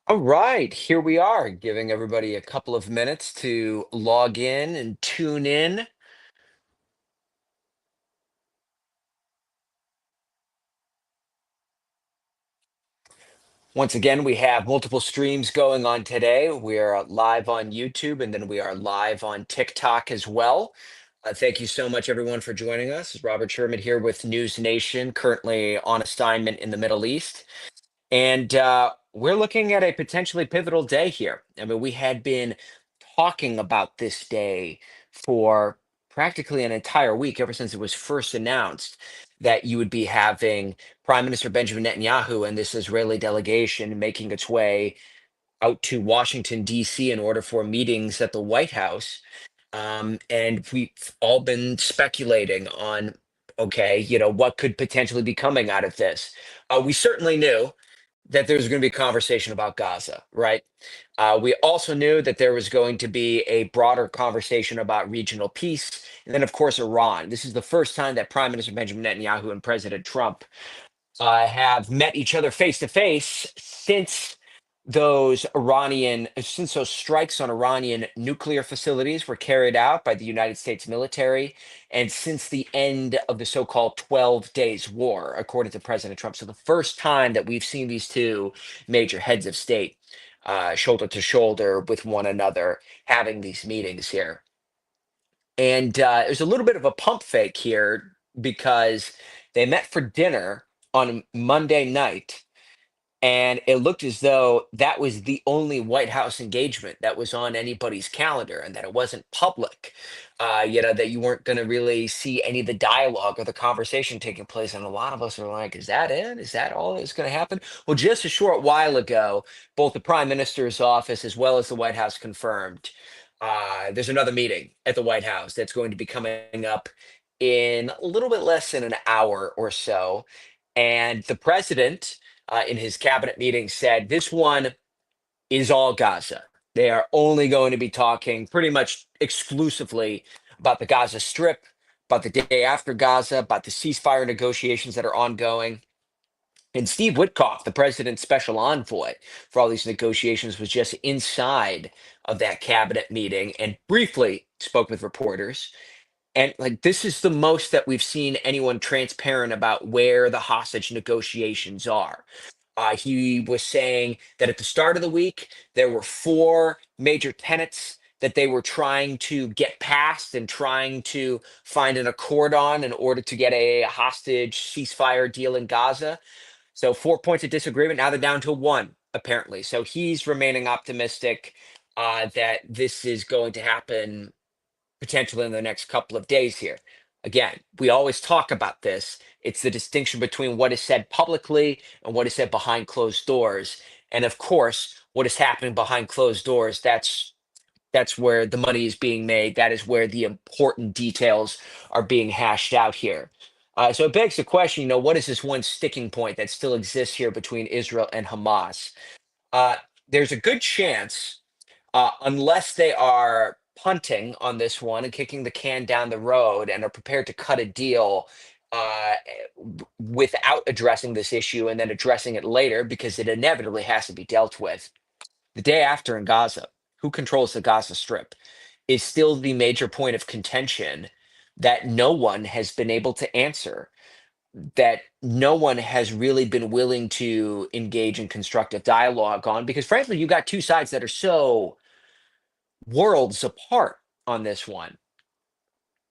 All right, here we are, giving everybody a couple of minutes to log in and tune in. Once again, we have multiple streams going on today. We are live on YouTube and then we are live on TikTok as well. Thank you so much, everyone, for joining us. Robert Sherman here with News Nation, currently on assignment in the Middle East. And we're looking at a potentially pivotal day here. I mean, we had been talking about this day for practically an entire week, ever since it was first announced that you would be having Prime Minister Benjamin Netanyahu and this Israeli delegation making its way out to Washington, D.C., in order for meetings at the White House. And we've all been speculating on, okay, what could potentially be coming out of this. We certainly knew that there was going to be a conversation about Gaza, right? We also knew that there was going to be a broader conversation about regional peace. And then, of course, Iran. This is the first time that Prime Minister Benjamin Netanyahu and President Trump have met each other face to face since those strikes on Iranian nuclear facilities were carried out by the United States military, and since the end of the so-called 12 days war, according to President Trump. So the first time that we've seen these two major heads of state shoulder to shoulder with one another having these meetings here. And there's a little bit of a pump fake here because they met for dinner on Monday night, and it looked as though that was the only White House engagement that was on anybody's calendar, and that it wasn't public. That you weren't going to really see any of the dialogue or the conversation taking place. And a lot of us are like, is that it? Is that all that's going to happen? Well, just a short while ago, both the Prime Minister's office as well as the White House confirmed there's another meeting at the White House that's going to be coming up in a little bit less than an hour or so. And the president, in his cabinet meeting, said this one is all Gaza. They are only going to be talking pretty much exclusively about the Gaza Strip, about the day after Gaza, about the ceasefire negotiations that are ongoing. And Steve Witkoff, the president's special envoy for all these negotiations, was just inside of that cabinet meeting and briefly spoke with reporters. And like, this is the most that we've seen anyone transparent about where the hostage negotiations are. He was saying that at the start of the week, there were four major tenets that they were trying to get past and trying to find an accord on in order to get a hostage ceasefire deal in Gaza. So 4 points of disagreement. Now they're down to one, apparently. So he's remaining optimistic that this is going to happen potentially in the next couple of days here. Again, we always talk about this. It's the distinction between what is said publicly and what is said behind closed doors. And of course, what is happening behind closed doors, that's where the money is being made. That is where the important details are being hashed out here. So it begs the question, what is this one sticking point that still exists here between Israel and Hamas? Uh, there's a good chance, unless they are punting on this one and kicking the can down the road and are prepared to cut a deal without addressing this issue and then addressing it later because it inevitably has to be dealt with. The day after in Gaza, who controls the Gaza Strip, is still the major point of contention that no one has been able to answer, that no one has really been willing to engage in constructive dialogue on, because frankly, you got two sides that are so worlds apart on this one.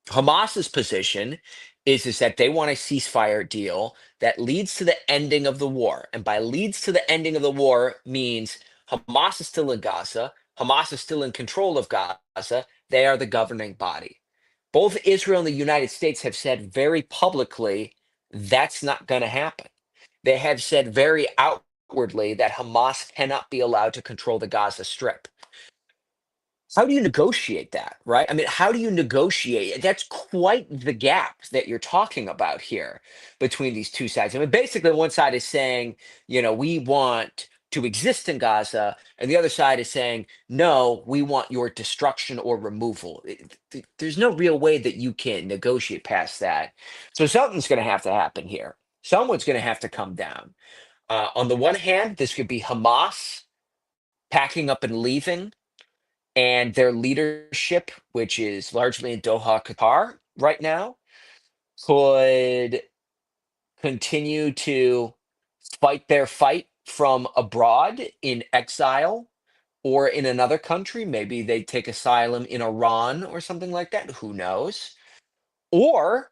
Hamas's position is that they want a ceasefire deal that leads to the ending of the war. And by leads to the ending of the war means Hamas is still in Gaza, Hamas is still in control of Gaza, they are the governing body. Both Israel and the United States have said very publicly that's not going to happen. They have said very outwardly that Hamas cannot be allowed to control the Gaza Strip. How do you negotiate that, right? I mean, how do you negotiate? That's quite the gap that you're talking about here between these two sides. I mean, basically, one side is saying, we want to exist in Gaza, and the other side is saying, no, we want your destruction or removal. There's no real way that you can negotiate past that. So something's going to have to happen here. Someone's going to have to come down. On the one hand, this could be Hamas packing up and leaving, and their leadership, which is largely in Doha, Qatar right now, could continue to fight their fight from abroad in exile or in another country. Maybe they take asylum in Iran or something like that. Who knows? Or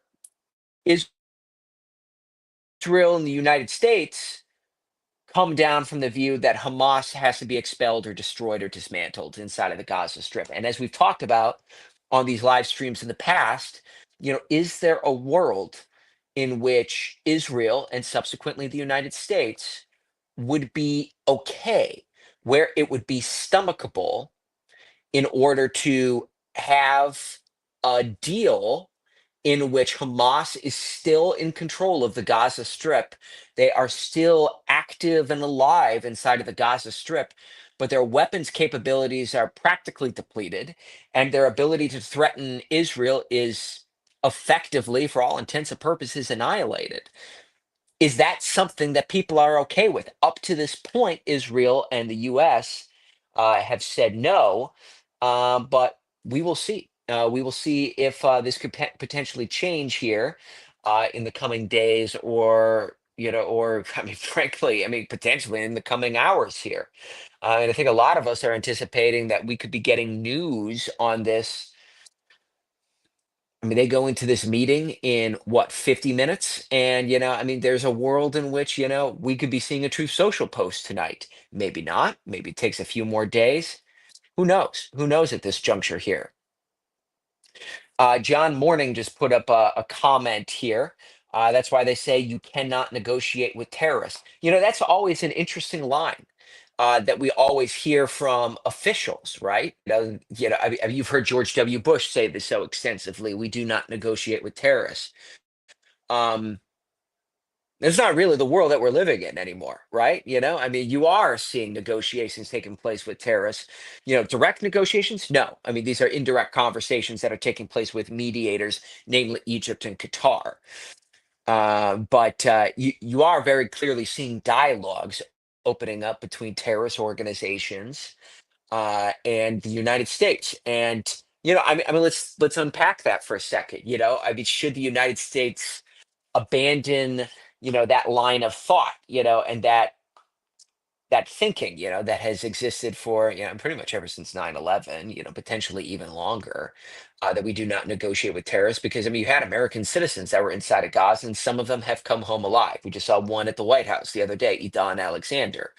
Israel and the United States come down from the view that Hamas has to be expelled or destroyed or dismantled inside of the Gaza Strip. And as we've talked about on these live streams in the past, is there a world in which Israel and subsequently the United States would be okay, where it would be stomachable in order to have a deal in which Hamas is still in control of the Gaza Strip. They are still active and alive inside of the Gaza Strip, but their weapons capabilities are practically depleted, and their ability to threaten Israel is effectively, for all intents and purposes, annihilated. Is that something that people are okay with? Up to this point, Israel and the US have said no, but we will see. We will see if this could potentially change here in the coming days, or or I mean, frankly, I mean, potentially in the coming hours here. And I think a lot of us are anticipating that we could be getting news on this. I mean, they go into this meeting in what, 50 minutes? And, I mean, there's a world in which, we could be seeing a Truth Social post tonight. Maybe not. Maybe it takes a few more days. Who knows? Who knows at this juncture here? John Morning just put up a comment here. That's why they say you cannot negotiate with terrorists. That's always an interesting line that we always hear from officials, right? You've heard George W. Bush say this so extensively. We do not negotiate with terrorists. Um, it's not really the world that we're living in anymore, right? I mean, you are seeing negotiations taking place with terrorists. Direct negotiations? No. I mean, these are indirect conversations that are taking place with mediators, namely Egypt and Qatar. But you are very clearly seeing dialogues opening up between terrorist organizations and the United States. And I mean, let's unpack that for a second. I mean, should the United States abandon that line of thought, and that thinking, that has existed for, pretty much ever since 9/11, potentially even longer, that we do not negotiate with terrorists? Because, I mean, you had American citizens that were inside of Gaza, and some of them have come home alive. We just saw one at the White House the other day, Idan Alexander.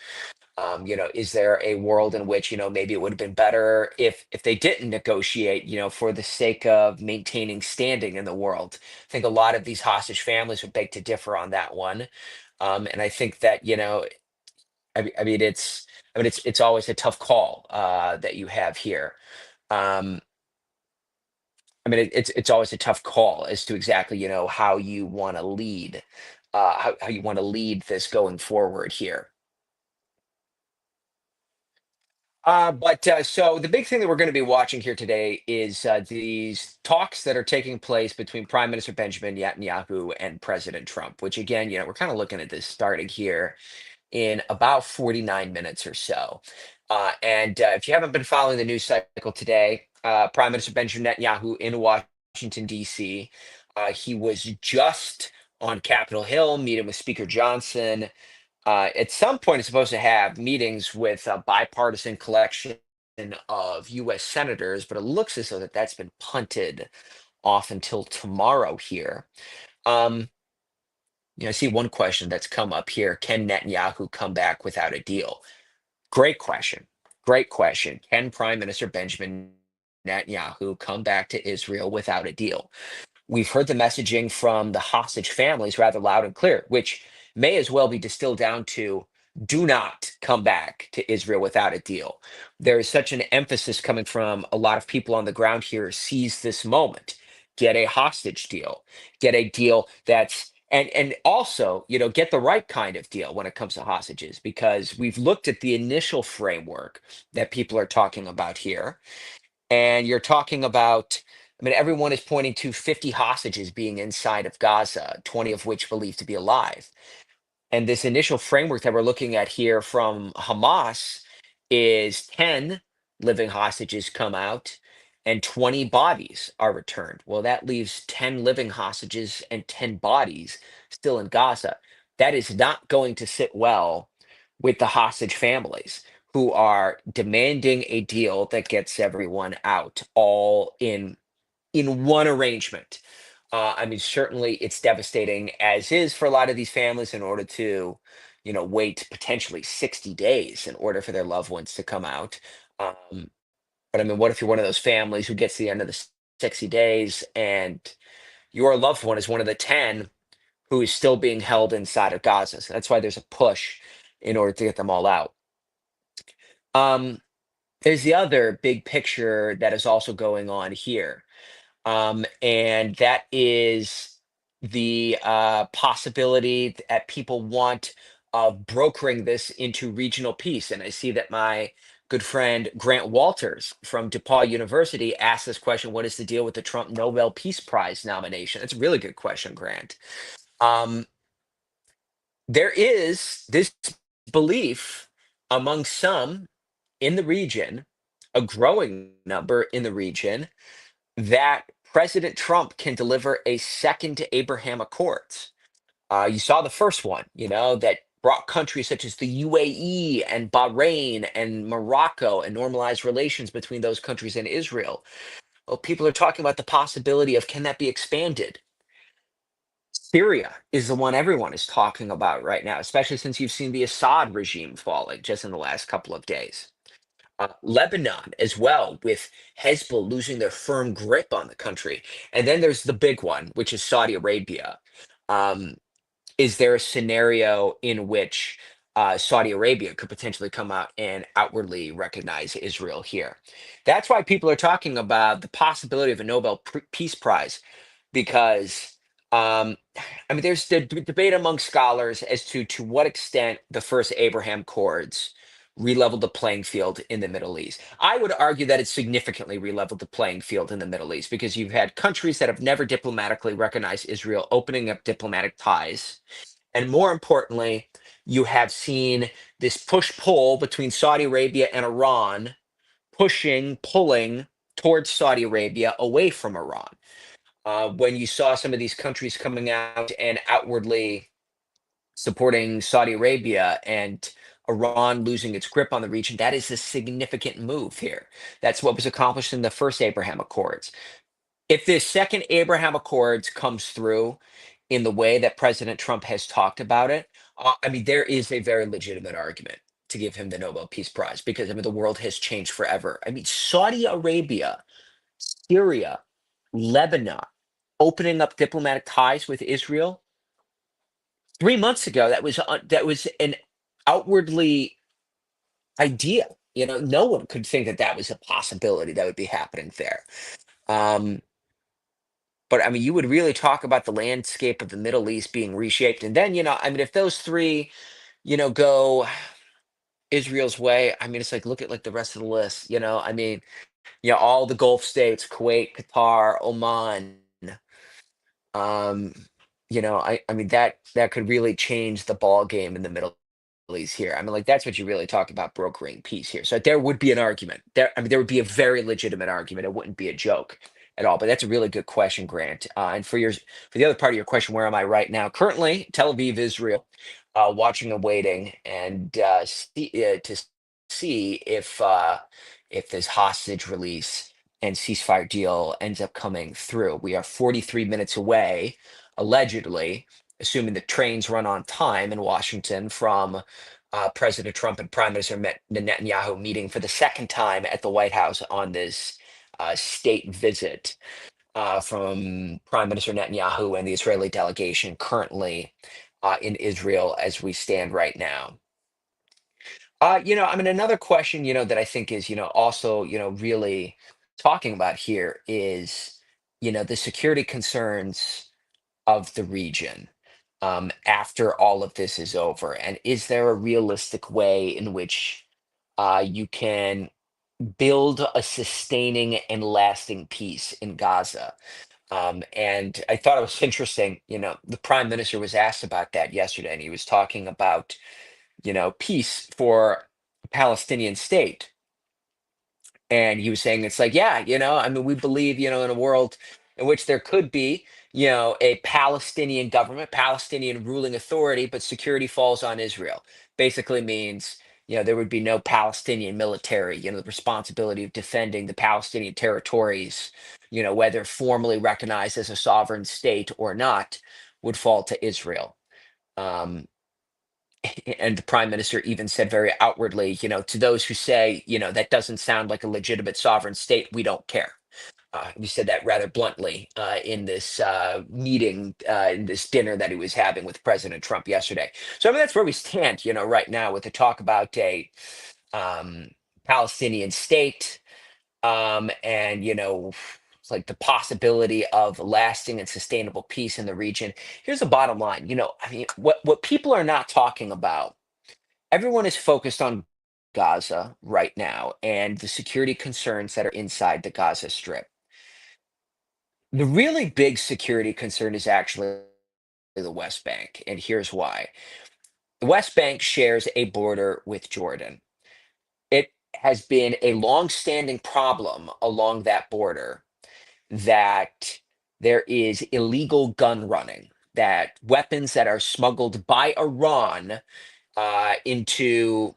Is there a world in which, maybe it would have been better if they didn't negotiate, for the sake of maintaining standing in the world? I think a lot of these hostage families would beg to differ on that one. And I think that, I mean, it's always a tough call that you have here. Um, I mean, it's always a tough call as to exactly, how you want to lead, how you want to lead this going forward here. But so the big thing that we're going to be watching here today is these talks that are taking place between Prime Minister Benjamin Netanyahu and President Trump, which again, we're kind of looking at this starting here in about 49 minutes or so. And if you haven't been following the news cycle today, Prime Minister Benjamin Netanyahu in Washington, D.C., he was just on Capitol Hill meeting with Speaker Johnson. At some point, it's supposed to have meetings with a bipartisan collection of U.S. senators, but it looks as though that's been punted off until tomorrow here. Um, I see one question that's come up here. Can Netanyahu come back without a deal? Great question. Great question. Can Prime Minister Benjamin Netanyahu come back to Israel without a deal? We've heard the messaging from the hostage families rather loud and clear, which may as well be distilled down to do not come back to Israel without a deal. There is such an emphasis coming from a lot of people on the ground here: seize this moment, get a hostage deal, get a deal that's and also, get the right kind of deal when it comes to hostages, because we've looked at the initial framework that people are talking about here, and you're talking about, I mean, everyone is pointing to 50 hostages being inside of Gaza, 20 of which believed to be alive. And this initial framework that we're looking at here from Hamas is 10 living hostages come out and 20 bodies are returned. Well, that leaves 10 living hostages and 10 bodies still in Gaza. That is not going to sit well with the hostage families who are demanding a deal that gets everyone out all in one arrangement. I mean, certainly it's devastating as is for a lot of these families in order to, wait potentially 60 days in order for their loved ones to come out. Um, but I mean, what if you're one of those families who gets to the end of the 60 days and your loved one is one of the 10 who is still being held inside of Gaza? So that's why there's a push in order to get them all out. Um, there's the other big picture that is also going on here, and that is the possibility that people want of brokering this into regional peace. And I see that my good friend Grant Walters from DePaul University asked this question: "What is the deal with the Trump Nobel Peace Prize nomination?" That's a really good question, Grant. Um, there is this belief among some in the region, a growing number in the region, that President Trump can deliver a second Abraham Accords. You saw the first one, that brought countries such as the UAE and Bahrain and Morocco and normalized relations between those countries and Israel. Well, people are talking about the possibility of, can that be expanded? Syria is the one everyone is talking about right now, especially since you've seen the Assad regime falling just in the last couple of days. Lebanon as well, with Hezbollah losing their firm grip on the country. And then there's the big one, which is Saudi Arabia. Um, is there a scenario in which Saudi Arabia could potentially come out and outwardly recognize Israel here? That's why people are talking about the possibility of a Peace Prize, because I mean, there's the debate among scholars as to what extent the first Abraham Accords re-leveled the playing field in the Middle East. I would argue that it significantly re-leveled the playing field in the Middle East, because you've had countries that have never diplomatically recognized Israel opening up diplomatic ties, and more importantly, you have seen this push-pull between Saudi Arabia and Iran, pulling towards Saudi Arabia away from Iran. When you saw some of these countries coming out and outwardly supporting Saudi Arabia and Iran losing its grip on the region, that is a significant move here. That's what was accomplished in the first Abraham Accords. If this second Abraham Accords comes through in the way that President Trump has talked about it, I mean, there is a very legitimate argument to give him the Nobel Peace Prize, because I mean, the world has changed forever. I mean, Saudi Arabia, Syria, Lebanon, opening up diplomatic ties with Israel 3 months ago. That was an outwardly idea. No one could think that that was a possibility that would be happening there. Um, but I mean, you would really talk about the landscape of the Middle East being reshaped, and then I mean, if those three, go Israel's way, I mean, it's like, look at like the rest of the list. I mean, all the Gulf states, Kuwait, Qatar, Oman. Um, I mean, that could really change the ball game in the Middle East here. I mean, like, that's what you really talk about brokering peace here. So there would be an argument. I mean, there would be a very legitimate argument. It wouldn't be a joke at all. But that's a really good question, Grant. And for the other part of your question, where am I right now? Currently, Tel Aviv, Israel, watching and waiting, and to see if this hostage release and ceasefire deal ends up coming through. We are 43 minutes away, allegedly, assuming the trains run on time in Washington, from President Trump and Prime Minister Netanyahu meeting for the second time at the White House on this state visit, from Prime Minister Netanyahu and the Israeli delegation currently in Israel as we stand right now. I mean, another question, that I think is, also, really talking about here is, the security concerns of the region, after all of this is over. And is there a realistic way in which you can build a sustaining and lasting peace in Gaza? And I thought it was interesting, the prime minister was asked about that yesterday, and he was talking about, peace for Palestinian state. And he was saying it's like, yeah, I mean, we believe, in a world in which there could be, a Palestinian government, Palestinian ruling authority, but security falls on Israel. Basically means, there would be no Palestinian military, the responsibility of defending the Palestinian territories, whether formally recognized as a sovereign state or not, would fall to Israel. Um, and the prime minister even said very outwardly, to those who say, that doesn't sound like a legitimate sovereign state, we don't care. He said that rather bluntly in this meeting, in this dinner that he was having with President Trump yesterday. So I mean, that's where we stand, right now with the talk about a um, Palestinian state, and it's like the possibility of lasting and sustainable peace in the region. Here's the bottom line, I mean, what people are not talking about, everyone is focused on Gaza right now and the security concerns that are inside the Gaza Strip. The really big security concern is actually the West Bank, and here's why. The West Bank shares a border with Jordan. It has been a long-standing problem along that border that there is illegal gun running, that weapons that are smuggled by Iran into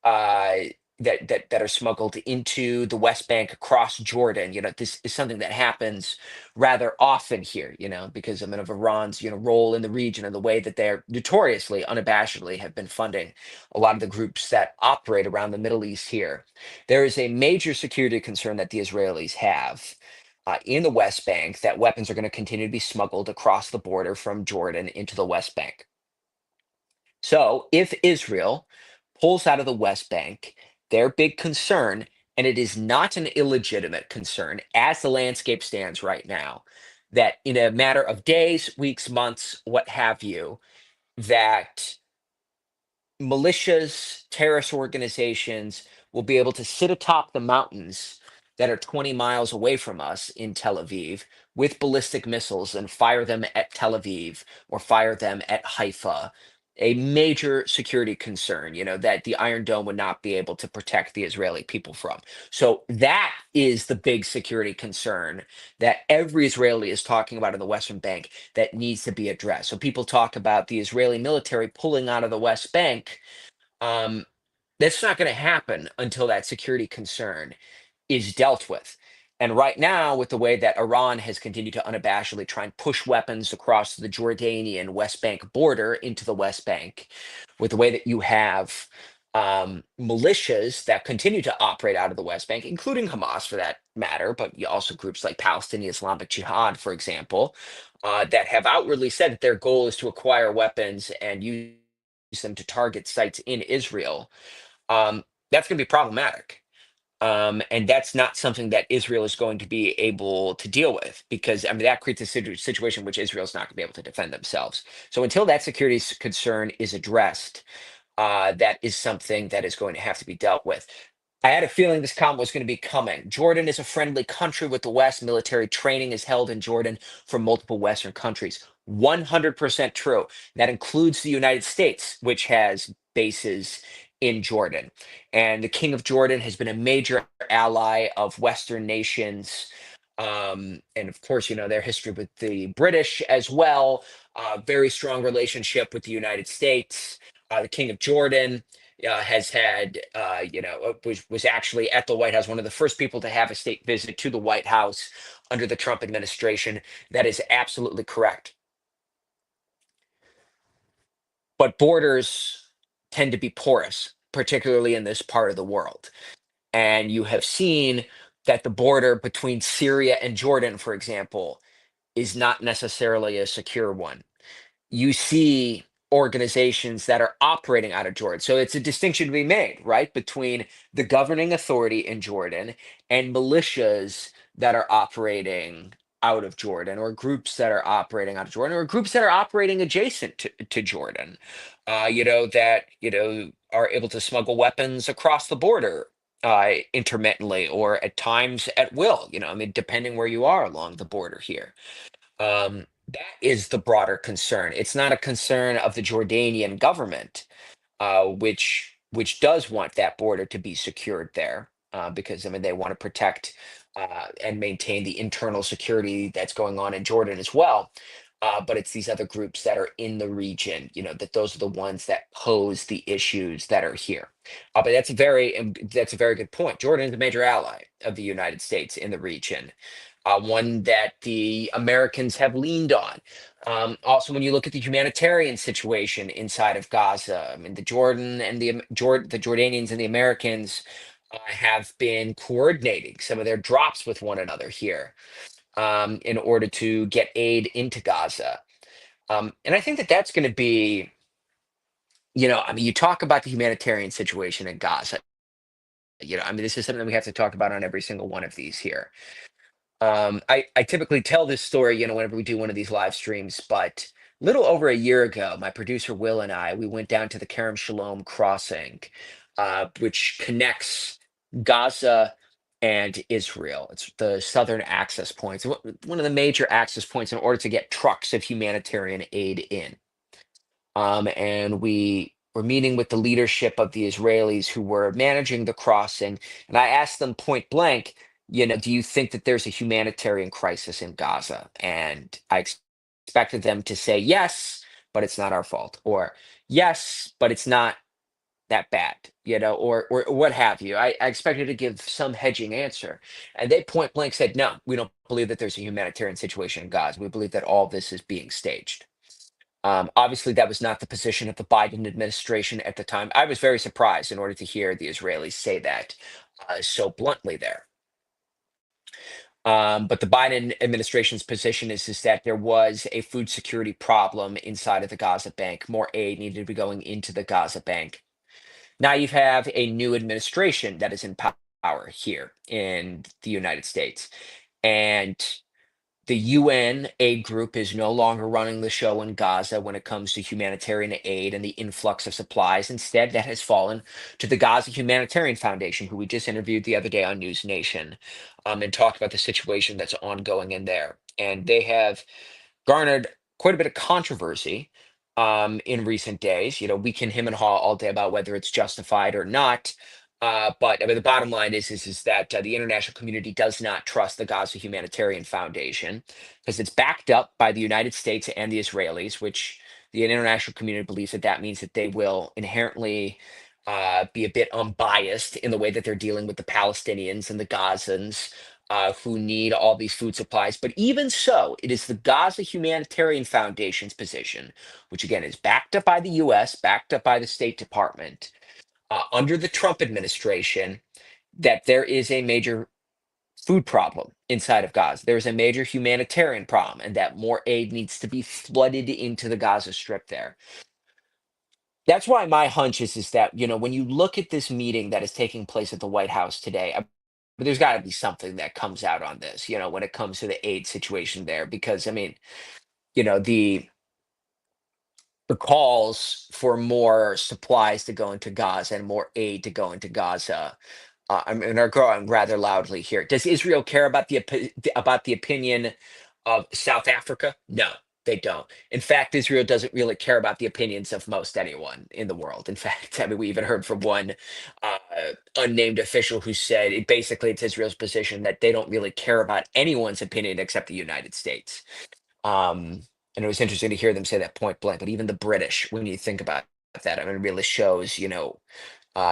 uh, that are smuggled into the West Bank across Jordan. This is something that happens rather often here. Because of Iran's role in the region and the way that they're notoriously, unabashedly, have been funding a lot of the groups that operate around the Middle East here. There is a major security concern that the Israelis have. In the West Bank, that weapons are going to continue to be smuggled across the border from Jordan into the West Bank. So if Israel pulls out of the West Bank, their big concern, and it is not an illegitimate concern as the landscape stands right now, that in a matter of days, weeks, months, what have you, that militias, terrorist organizations will be able to sit atop the mountains that are 20 miles away from us in Tel Aviv with ballistic missiles and fire them at Tel Aviv or fire them at Haifa. A major security concern, that the Iron Dome would not be able to protect the Israeli people from. So that is the big security concern that every Israeli is talking about in the Western Bank that needs to be addressed. So people talk about the Israeli military pulling out of the West Bank. Um, that's not going to happen until that security concern is dealt with. And right now, with the way that Iran has continued to unabashedly try and push weapons across the Jordanian West Bank border into the West Bank, with the way that you have militias that continue to operate out of the West Bank, including Hamas for that matter, but you also groups like Palestinian Islamic Jihad, for example, that have outwardly said that their goal is to acquire weapons and use them to target sites in Israel. That's going to be problematic. And that's not something that Israel is going to be able to deal with because, I mean, that creates a situation in which Israel is not going to be able to defend themselves. So until that security concern is addressed, that is something that is going to have to be dealt with. I had a feeling this comment was going to be coming. Jordan is a friendly country with the West. Military training is held in Jordan from multiple Western countries. 100% true. That includes the United States, which has bases in Jordan. And the King of Jordan has been a major ally of Western nations. And of course, their history with the British as well. Very strong relationship with the United States. The King of Jordan has had, was actually at the White House, one of the first people to have a state visit to the White House under the Trump administration. That is absolutely correct. But borders tend to be porous, particularly in this part of the world. And you have seen that the border between Syria and Jordan, for example, is not necessarily a secure one. You see organizations that are operating out of Jordan. So it's a distinction to be made, right, between the governing authority in Jordan and militias that are operating out of Jordan, or groups that are operating out of Jordan, or groups that are operating adjacent to Jordan, that, are able to smuggle weapons across the border intermittently or at times at will, I mean, depending where you are along the border here. That is the broader concern. It's not a concern of the Jordanian government, which which does want that border to be secured there, because I mean they want to protect and maintain the internal security that's going on in Jordan as well. But it's these other groups that are in the region, that those are the ones that pose the issues that are here. But that's a very good point. Jordan is a major ally of the United States in the region, one that the Americans have leaned on. Also, when you look at the humanitarian situation inside of Gaza, I mean, the Jordan and the Jordanians and the Americans have been coordinating some of their drops with one another here, in order to get aid into Gaza. And I think that that's going to be, I mean, you talk about the humanitarian situation in Gaza. I mean, this is something that we have to talk about on every single one of these here. I typically tell this story, whenever we do one of these live streams, but little over a year ago, my producer Will and I, we went down to the Kerem Shalom crossing, which connects Gaza and Israel. It's the southern access points, one of the major access points in order to get trucks of humanitarian aid in. And we were meeting with the leadership of the Israelis who were managing the crossing, and I asked them point blank, do you think that there's a humanitarian crisis in Gaza? And expected them to say yes, but it's not our fault, or yes, but it's not that bad, or what have you. I expected to give some hedging answer, and they point blank said, no, we don't believe that there's a humanitarian situation in Gaza. We believe that all this is being staged. Obviously, that was not the position of the Biden administration at the time. I was very surprised in order to hear the Israelis say that so bluntly there. But the Biden administration's position is that there was a food security problem inside of the Gaza Bank. More aid needed to be going into the Gaza Bank. Now you have a new administration that is in power here in the United States. And the UN aid group is no longer running the show in Gaza when it comes to humanitarian aid and the influx of supplies. Instead, that has fallen to the Gaza Humanitarian Foundation, who we just interviewed the other day on News Nation, and talked about the situation that's ongoing in there. And they have garnered quite a bit of controversy in recent days. We can him and haw all day about whether it's justified or not. But I mean, the bottom line is that the international community does not trust the Gaza Humanitarian Foundation because it's backed up by the United States and the Israelis, which the international community believes that that means that they will inherently be a bit unbiased in the way that they're dealing with the Palestinians and the Gazans, who need all these food supplies. But even so, it is the Gaza Humanitarian Foundation's position, which again is backed up by the US, backed up by the State Department, under the Trump administration, that there is a major food problem inside of Gaza. There is a major humanitarian problem, and that more aid needs to be flooded into the Gaza Strip there. That's why my hunch is that, when you look at this meeting that is taking place at the White House today, but there's got to be something that comes out on this, when it comes to the aid situation there, because I mean, the calls for more supplies to go into Gaza and more aid to go into Gaza, I mean, are growing rather loudly here. Does Israel care about about the opinion of South Africa? No, they don't. In fact, Israel doesn't really care about the opinions of most anyone in the world. In fact, I mean, we even heard from one uh, unnamed official who said basically it's Israel's position that they don't really care about anyone's opinion except the United States. Um, and it was interesting to hear them say that point blank. But even the British, when you think about that, I mean, it really shows,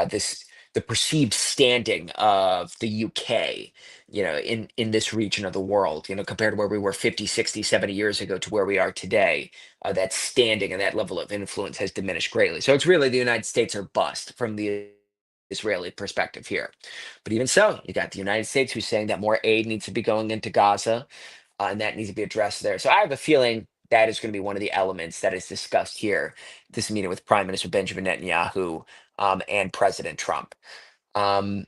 this the perceived standing of the UK, in this region of the world, compared to where we were 50, 60, 70 years ago to where we are today. That standing and that level of influence has diminished greatly. So it's really the United States or bust from the Israeli perspective here. But even so, you got the United States who's saying that more aid needs to be going into Gaza, and that needs to be addressed there. So I have a feeling that is going to be one of the elements that is discussed here, this meeting with Prime Minister Benjamin Netanyahu, and President Trump. Um,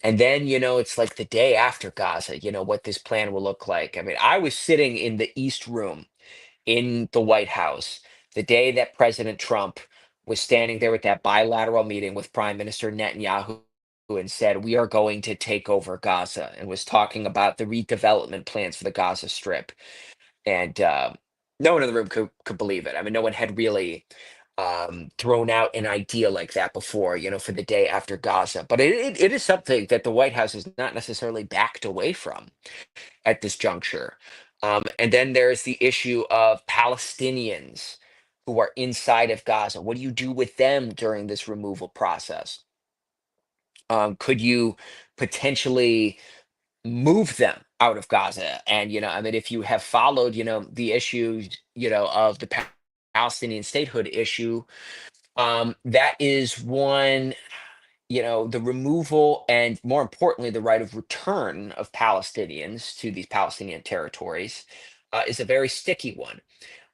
and then, it's like the day after Gaza, what this plan will look like. I mean, I was sitting in the East Room in the White House the day that President Trump was standing there with that bilateral meeting with Prime Minister Netanyahu and said, we are going to take over Gaza, and was talking about the redevelopment plans for the Gaza Strip. And no one in the room could believe it. I mean, no one had really thrown out an idea like that before, for the day after Gaza. But it is something that the White House has not necessarily backed away from at this juncture. And then there's the issue of Palestinians who are inside of Gaza. What do you do with them during this removal process? Could you potentially move them out of Gaza? And, I mean, if you have followed, the issues, of the Palestinian statehood issue, that is one, the removal and more importantly, the right of return of Palestinians to these Palestinian territories is a very sticky one.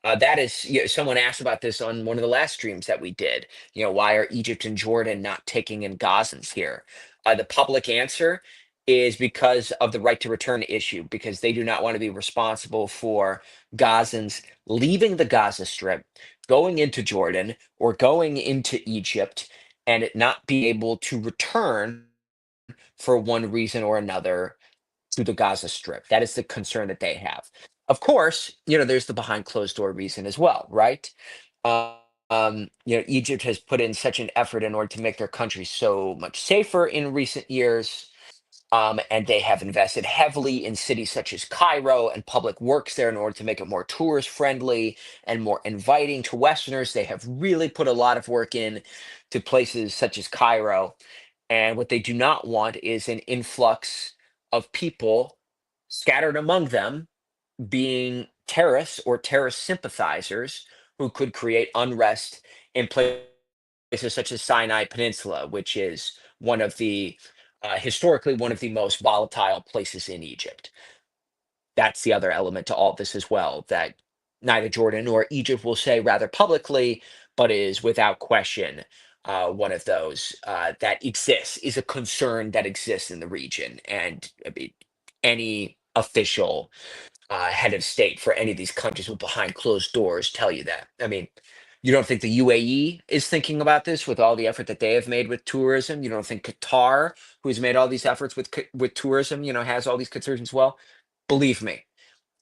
That is, someone asked about this on one of the last streams that we did. Why are Egypt and Jordan not taking in Gazans here? The public answer is because of the right to return issue, because they do not want to be responsible for Gazans leaving the Gaza Strip, going into Jordan or going into Egypt, and it not be able to return for one reason or another to the Gaza Strip. That is the concern that they have. Of course, there's the behind closed door reason as well, right? Uh, Egypt has put in such an effort in order to make their country so much safer in recent years. And they have invested heavily in cities such as Cairo and public works there in order to make it more tourist friendly and more inviting to Westerners. They have really put a lot of work in to places such as Cairo. And what they do not want is an influx of people scattered among them being terrorists or terrorist sympathizers who could create unrest in places such as Sinai Peninsula, which is one of the historically one of the most volatile places in Egypt. That's the other element to all this as well, that neither Jordan nor Egypt will say rather publicly, but is without question one of those that exists, is a concern that exists in the region. And I mean, any official head of state for any of these countries with behind closed doors tell you that. I mean, you don't think the UAE is thinking about this with all the effort that they have made with tourism? You don't think Qatar, who's made all these efforts with tourism, has all these concerns as well? Believe me,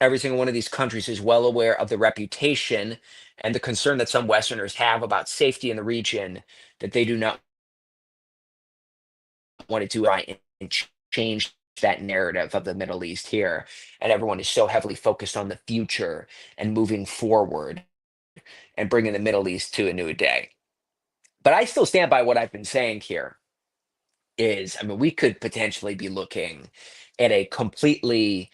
every single one of these countries is well aware of the reputation and the concern that some Westerners have about safety in the region, that they do not want to do try and change that narrative of the Middle East here. And everyone is so heavily focused on the future and moving forward and bringing the Middle East to a new day. But I still stand by what I've been saying here is, I mean, we could potentially be looking at a completely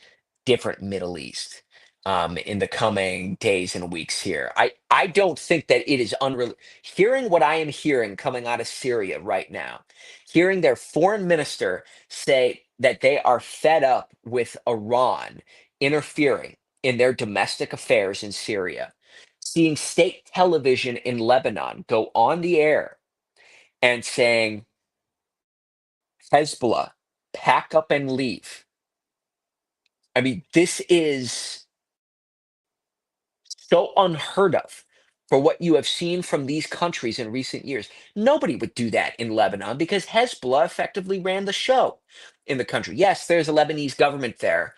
different Middle East in the coming days and weeks here. I don't think that it is unreal. Hearing what I am hearing coming out of Syria right now, hearing their foreign minister say that they are fed up with Iran interfering in their domestic affairs in Syria, seeing state television in Lebanon go on the air and saying, Hezbollah, pack up and leave. I mean, this is so unheard of for what you have seen from these countries in recent years. Nobody would do that in Lebanon because Hezbollah effectively ran the show in the country. Yes, there's a Lebanese government there.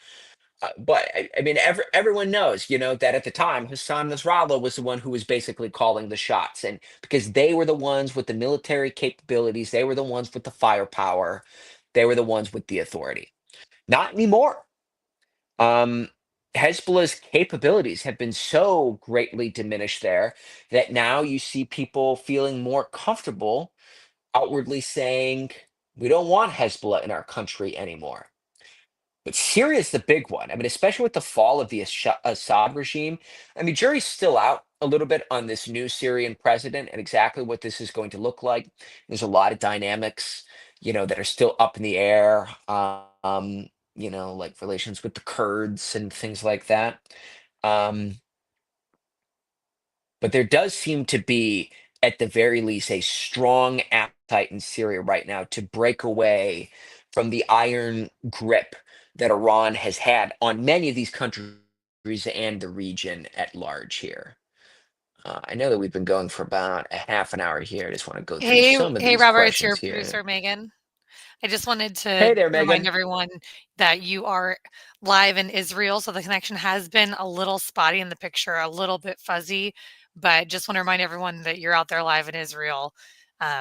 But I mean, everyone knows, that at the time, Hassan Nasrallah was the one who was basically calling the shots. And because they were the ones with the military capabilities, they were the ones with the firepower, they were the ones with the authority. Not anymore. Um, Hezbollah's capabilities have been so greatly diminished there that now you see people feeling more comfortable outwardly saying, we don't want Hezbollah in our country anymore. But Syria is the big one. I mean, especially with the fall of the Assad regime. I mean, jury's still out a little bit on this new Syrian president and exactly what this is going to look like. There's a lot of dynamics, that are still up in the air. Like relations with the Kurds and things like that. Um, but there does seem to be, at the very least, a strong appetite in Syria right now to break away from the iron grip that Iran has had on many of these countries and the region at large here. I know that we've been going for about a half an hour here. I just want to go through Hey, some of hey, these Robert, it's your questions here. producer, Megan. I just wanted to Hey there, remind Megan. everyone that you are live in Israel, so the connection has been a little spotty and the picture a little bit fuzzy. But just want to remind everyone that you're out there live in Israel.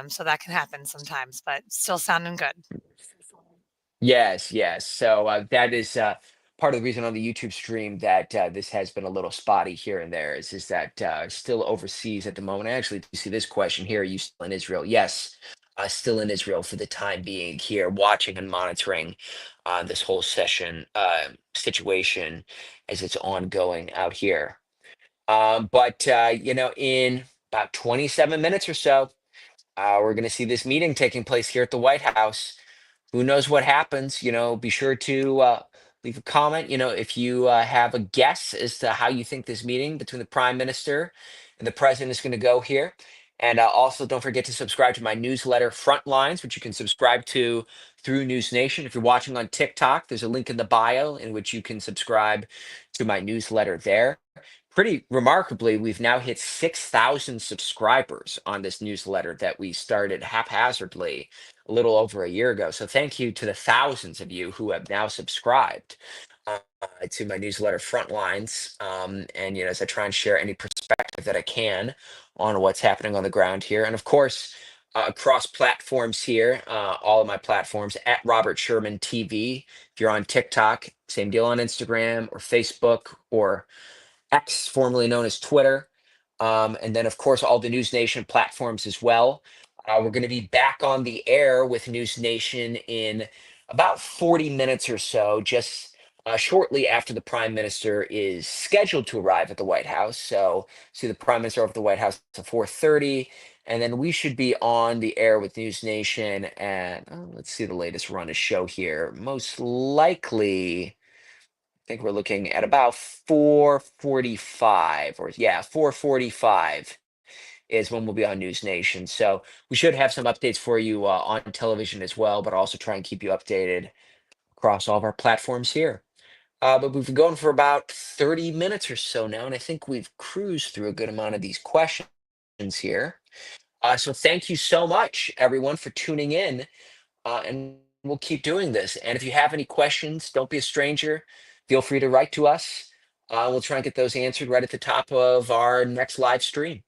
So that can happen sometimes, but still sounding good. Yes, yes. So that is part of the reason on the YouTube stream that this has been a little spotty here and there is that still overseas at the moment. I actually do see this question here. Are you still in Israel? Yes, still in Israel for the time being here, watching and monitoring this whole session situation as it's ongoing out here. But in about 27 minutes or so, we're going to see this meeting taking place here at the White House. Who knows what happens? Be sure to leave a comment. If you have a guess as to how you think this meeting between the prime minister and the president is going to go here. And also, don't forget to subscribe to my newsletter, Frontlines, which you can subscribe to through News Nation. If you're watching on TikTok, there's a link in the bio in which you can subscribe to my newsletter there. Pretty remarkably, we've now hit 6,000 subscribers on this newsletter that we started haphazardly a little over a year ago. So thank you to the thousands of you who have now subscribed to my newsletter Frontlines. And as I try and share any perspective that I can on what's happening on the ground here, and of course across platforms here, all of my platforms at Robert Sherman TV. If you're on TikTok, same deal on Instagram or Facebook or X, formerly known as Twitter, and then, of course, all the News Nation platforms as well. We're going to be back on the air with News Nation in about 40 minutes or so, just shortly after the Prime Minister is scheduled to arrive at the White House. So, see the Prime Minister over at the White House at 4:30, and then we should be on the air with News Nation at, let's see the latest run of show here. Most likely think we're looking at about 4:45 or yeah, 4:45 is when we'll be on News Nation. So we should have some updates for you on television as well, but also try and keep you updated across all of our platforms here. But we've been going for about 30 minutes or so now, and I think we've cruised through a good amount of these questions here. So thank you so much, everyone, for tuning in, and we'll keep doing this. And if you have any questions, don't be a stranger. Feel free to write to us. We'll try and get those answered right at the top of our next live stream.